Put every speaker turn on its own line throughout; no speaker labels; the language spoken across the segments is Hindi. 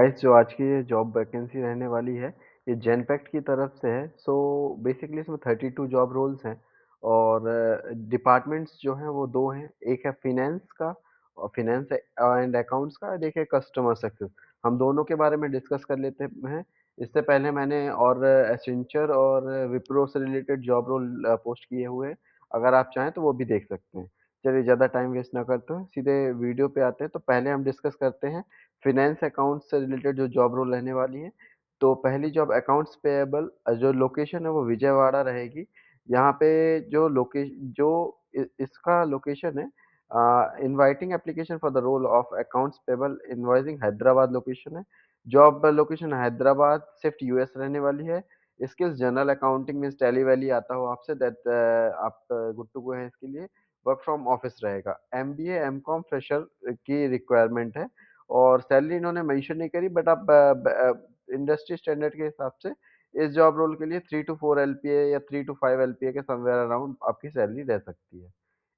गाइस जो आज की ये जॉब वैकेंसी रहने वाली है ये जेनपैक्ट की तरफ से है। सो बेसिकली इसमें 32 जॉब रोल्स हैं और डिपार्टमेंट्स जो हैं वो दो हैं। एक है फिनेंस का और फिनेंस एंड अकाउंट्स का, और एक है कस्टमर सक्सेस। हम दोनों के बारे में डिस्कस कर लेते हैं। इससे पहले मैंने और एसेंचर और विप्रो से रिलेटेड जॉब रोल पोस्ट किए हुए हैं। अगर आप चाहें तो वो भी देख सकते हैं। चलिए ज़्यादा टाइम वेस्ट ना करते हुए सीधे वीडियो पे आते हैं। तो पहले हम डिस्कस करते हैं फाइनेंस अकाउंट से रिलेटेड जो जॉब रोल रहने वाली है। तो पहली जॉब अकाउंट्स पेएबल, जो लोकेशन है वो विजयवाड़ा रहेगी। यहाँ पे जो इसका लोकेशन है, inviting application for the role of accounts payable invoicing Hyderabad location है। Job location Hyderabad, shift US रहने वाली है। स्किल्स जनरल अकाउंटिंग में टैली वैली आता हो आपसे, दैट आप गुड टू गो है इसके लिए। वर्क फ्रॉम ऑफिस रहेगा। एमबीए एमकॉम फ्रेशर की रिक्वायरमेंट है और सैलरी इन्होंने मेंशन नहीं करी, बट आप इंडस्ट्री स्टैंडर्ड के हिसाब से इस जॉब रोल के लिए 3 to 4 एलपीए या 3 to 5 एलपीए के समवेयर अराउंड आपकी सैलरी रह सकती है।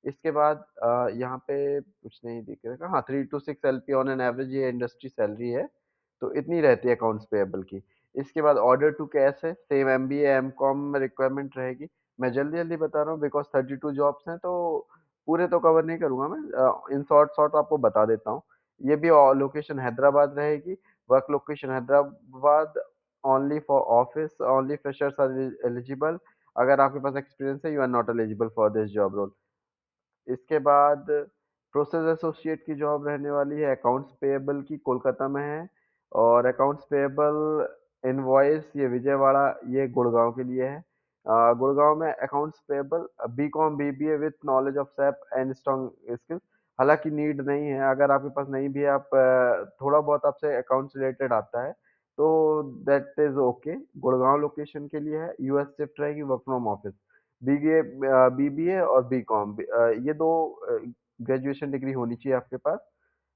इसके बाद यहाँ पे कुछ नहीं दिख रहा। हाँ, 3 to 6 LPA on an average ये इंडस्ट्री सैलरी है। तो इतनी रहती है अकाउंट्स पेएबल की। इसके बाद ऑर्डर टू कैश है, सेम एमबीए एमकॉम में रिक्वायरमेंट रहेगी। मैं जल्दी जल्दी बता रहा हूँ बिकॉज 32 जॉब्स हैं, तो पूरे तो कवर नहीं करूंगा मैं। इन शॉर्ट शॉर्ट आपको बता देता हूँ। ये भी लोकेशन हैदराबाद रहेगी। Work location Hyderabad. Only for office, only freshers are eligible. अगर आपके पास एक्सपीरियंस है you are not eligible for this job role. इसके बाद प्रोसेस एसोसिएट की जॉब रहने वाली है, अकाउंट्स पेएबल की, कोलकाता में है। और अकाउंट्स पेएबल इनवॉइस ये विजयवाड़ा, ये गुड़गांव के लिए है। गुड़गांव में accounts payable BCom BBA with knowledge of SAP and strong skills. हालांकि नीड नहीं है, अगर आपके पास नहीं भी है, आप थोड़ा बहुत आपसे अकाउंट्स रिलेटेड आता है तो that is okay. Gurgaon location के लिए है, यूएस शिफ्ट रहेगी, work from office. BBA BBA और बीकॉम, ये दो ग्रेजुएशन डिग्री होनी चाहिए आपके पास।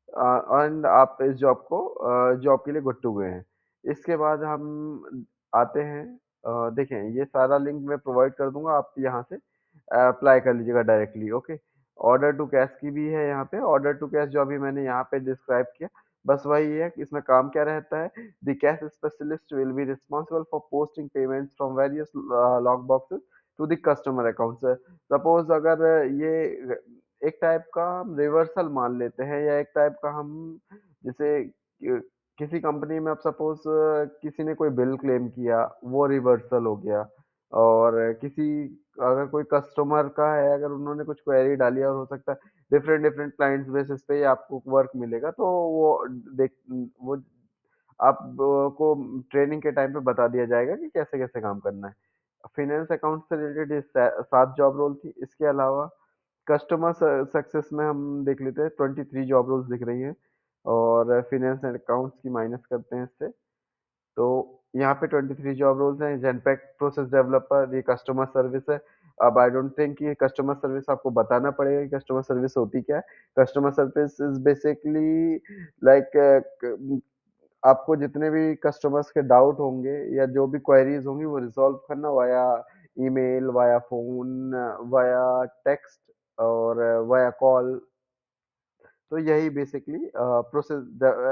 एंड आप इस जॉब के लिए गुड टू गए हैं। इसके बाद हम आते हैं। देखें, ये सारा लिंक मैं प्रोवाइड कर दूंगा, आप यहाँ से अप्लाई कर लीजिएगा directly. Okay. Order to cash की भी है यहाँ पे। ऑर्डर टू कैश जो अभी मैंने यहाँ पे डिस्क्राइब किया, बस वही है कि इसमें काम क्या रहता है। The cash specialist will be responsible for posting payments from various lock boxes to the customer account. Suppose अगर ये एक टाइप का हम रिवर्सल मान लेते हैं, या एक टाइप का हम जैसे किसी कंपनी में, अब सपोज किसी ने कोई बिल क्लेम किया, वो रिवर्सल हो गया। और किसी अगर कोई कस्टमर का है, अगर उन्होंने कुछ क्वेरी डाली और हो सकता है डिफरेंट डिफरेंट क्लाइंट्स बेसिस पे ही आपको वर्क मिलेगा, तो वो आपको ट्रेनिंग के टाइम पे बता दिया जाएगा कि कैसे कैसे काम करना है। फाइनेंस अकाउंट से रिलेटेड 7 जॉब रोल थी। इसके अलावा कस्टमर सक्सेस में हम देख लेते हैं, 23 जॉब रोल्स दिख रही हैं। और फाइनेंस एंड अकाउंट्स की माइनस करते हैं इससे, तो यहाँ पे 23 जॉब रोल्स हैं। जेनपैक्ट प्रोसेस डेवलपर, ये कस्टमर सर्विस है। अब आई डोंट थिंक कि कस्टमर सर्विस आपको बताना पड़ेगा कि कस्टमर सर्विस होती क्या है। Customer service is basically like आपको जितने भी कस्टमर्स के डाउट होंगे या जो भी क्वेरीज होंगी वो रिजॉल्व करना via email, via phone, via text और वाया कॉल। तो यही basically process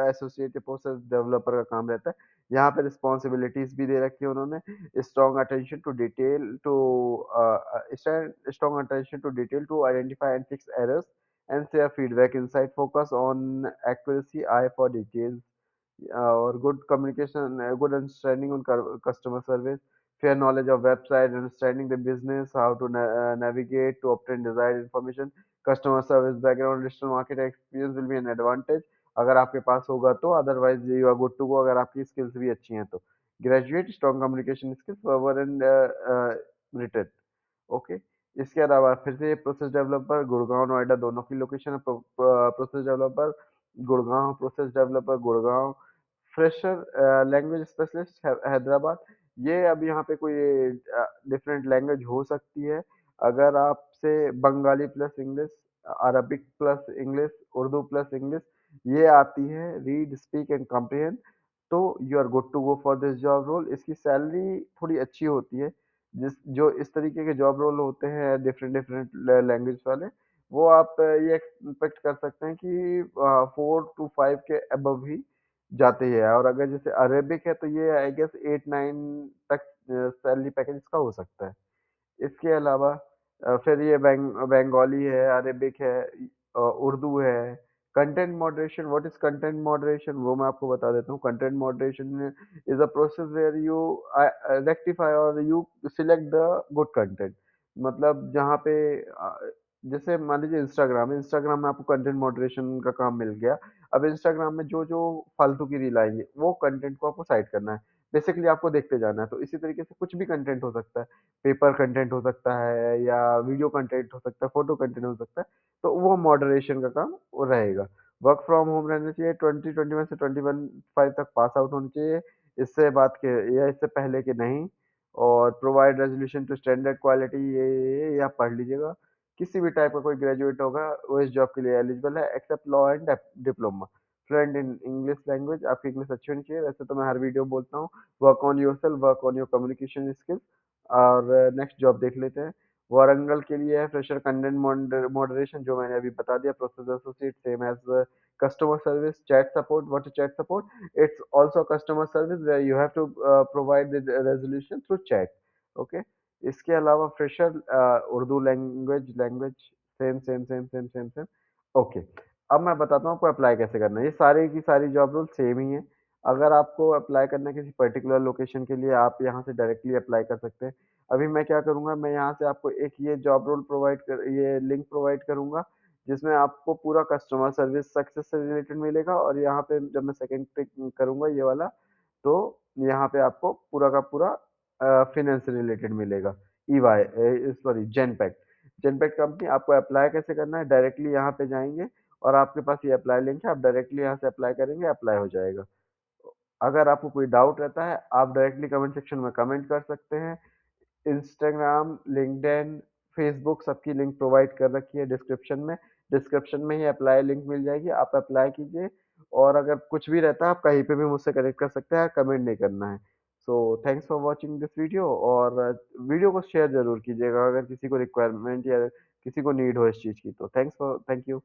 associated process developer का काम रहता है। यहाँ पे रिस्पॉन्सिबिलिटीज भी दे रखी है उन्होंने। Strong attention to detail to strong attention to detail to identify and fix errors and share feedback insight, focus on accuracy, eye for details, और good communication, good understanding on customer service, fair knowledge of website, understanding the business, how to navigate to obtain desired information, customer service background, digital market experience will be an advantage अगर आपके पास होगा तो, otherwise you are good to go अगर आपकी स्किल्स भी अच्छी हैं तो। Graduate strong communication skills, verbal and written. Okay. इसके अलावा फिर से प्रोसेस डेवलपर, गुड़गांव नोएडा दोनों की लोकेशन है। Process developer Gurgaon, process developer Gurgaon. Fresher language specialist Hyderabad. ये अब यहाँ पे कोई डिफरेंट लैंग्वेज हो सकती है। अगर आपसे Bengali plus English, Arabic plus English, Urdu plus English ये आती है, रीड स्पीक एंड कॉम्प्रिहेंड, तो you are good to go for this job role. इसकी सैलरी थोड़ी अच्छी होती है। जो इस तरीके के जॉब रोल होते हैं डिफरेंट डिफरेंट लैंग्वेज वाले, वो आप ये एक्सपेक्ट कर सकते हैं कि 4 to 5 के अबव ही जाते ही है। और अगर जैसे अरेबिक है तो ये आई गेस 8-9 तक सैलरी पैकेज इसका हो सकता है। इसके अलावा फिर ये बंगाली है, अरेबिक है, उर्दू है। Content moderation, what is content moderation वो मैं आपको बता देता हूँ। Content moderation is a process where you rectify और you select the good content. मतलब जहाँ पे जैसे मान लीजिए इंस्टाग्राम है, इंस्टाग्राम में आपको कंटेंट मॉडरेशन का काम मिल गया। अब इंस्टाग्राम में जो-जो फालतू की रील आएँगी, वो कंटेंट को आपको साइड करना है। बेसिकली आपको देखते जाना है। तो इसी तरीके से कुछ भी कंटेंट हो सकता है। पेपर कंटेंट हो सकता है या वीडियो कंटेंट हो सकता है, फोटो कंटेंट हो सकता है, तो वो मॉडरेशन का काम वो रहेगा। वर्क फ्रॉम होम रहना चाहिए, 2021 से 21 तक पास आउट होना चाहिए, इससे बाद के या इससे पहले के नहीं। और provide resolution to standard quality, ये आप पढ़ लीजिएगा। किसी भी टाइप का कोई ग्रेजुएट होगा वो इस जॉब के लिए एलिजिबल है except law and diploma. Fluent in English language, आपकी इंग्लिश अच्छी होनी चाहिए, वैसे तो मैं हर वीडियो बोलता हूँ। Work on yourself, work on your communication skills. और नेक्स्ट जॉब देख लेते हैं। वारंगल के लिए है फ्रेशर कंटेंट मॉडरेशन, जो मैंने अभी बता दिया। Process associate same as customer service, chat support. What is chat support? It's also customer service where you have to provide the resolution through chat. Okay. इसके अलावा fresher Urdu language language same same same same same same. Okay. अब मैं बताता हूँ आपको अप्लाई कैसे करना है। ये सारी की सारी जॉब रोल सेम ही है। अगर आपको अप्लाई करना है किसी पर्टिकुलर लोकेशन के लिए, आप यहाँ से डायरेक्टली अप्लाई कर सकते हैं। अभी मैं क्या करूँगा, मैं यहाँ से आपको एक ये जॉब रोल ये लिंक प्रोवाइड करूँगा, जिसमें आपको पूरा कस्टमर सर्विस सक्सेस से रिलेटेड मिलेगा। और यहाँ पे जब मैं सेकंड क्लिक करूँगा ये वाला, तो यहाँ पे आपको पूरा का पूरा फाइनेंस से रिलेटेड मिलेगा। EY sorry Genpact. Genpact company. आपको अप्लाई कैसे करना है, डायरेक्टली यहाँ पे जाएँगे और आपके पास ये अप्लाई लिंक है, आप डायरेक्टली यहाँ से अप्लाई करेंगे, अप्लाई हो जाएगा। अगर आपको कोई डाउट रहता है, आप डायरेक्टली कमेंट सेक्शन में कमेंट कर सकते हैं। इंस्टाग्राम, लिंक्डइन, फेसबुक सबकी लिंक प्रोवाइड कर रखी है डिस्क्रिप्शन में। डिस्क्रिप्शन में ही अप्लाई लिंक मिल जाएगी, आप अप्लाई कीजिए। और अगर कुछ भी रहता है, आप कहीं पे भी मुझसे कनेक्ट कर सकते हैं, कमेंट नहीं करना है। So thanks for watching this video. और वीडियो को शेयर ज़रूर कीजिएगा अगर किसी को रिक्वायरमेंट या किसी को नीड हो इस चीज़ की तो। Thank you.